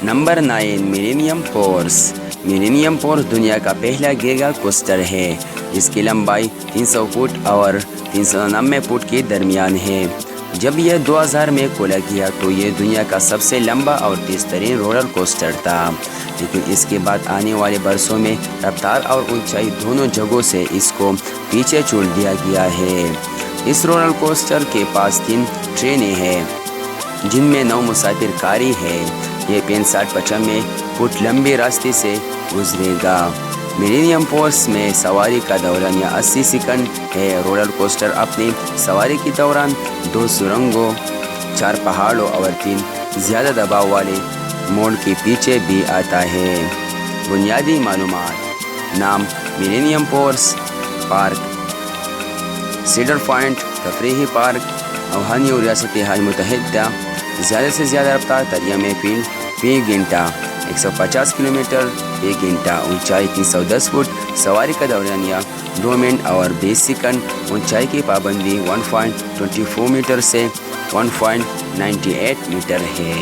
Number 9 millennium force. Millennium force دنیا کا پہلا گیگا کوسٹر ہے جس کی لمبائی 300 فٹ اور 390 فٹ کے درمیان ہے۔ جب یہ 2000 میں کھولا گیا تو یہ دنیا کا سب سے لمبا اور تیز ترین رولر کوسٹر تھا، لیکن اس کے بعد آنے والے برسوں میں رفتار اور اونچائی دونوں جگہوں سے اس کو پیچھے چھوڑ دیا گیا ہے۔ اس رولر کوسٹر کے پاس 3 ٹرینیں ہیں جن میں 9 مسافر کاری ہے۔ یہ 65-95 فٹ لمبے راستے سے گزرے گا۔ میلینیم فورس میں سواری کا دوران 80 سیکنڈ ہے۔ رولر کوسٹر اپنی سواری کے دوران 2 سرنگوں، 4 پہاڑوں اور 3 زیادہ دباؤ والے موڑ کے پیچھے بھی آتا ہے۔ بنیادی معلومات: نام: میلینیم فورس پارک، سیڈر پوائنٹ تفریحی پارک، اوہایو ریاست متحدہ۔ زیادہ سے زیادہ رفتار 93 میل فی گھنٹہ، 150 کلومیٹر فی گھنٹہ۔ اونچائی 310 فٹ۔ سواری کا دوران 2 منٹ اور 20 سیکنڈ۔ اونچائی کی پابندی 1.24 میٹر سے 1.98 میٹر ہے۔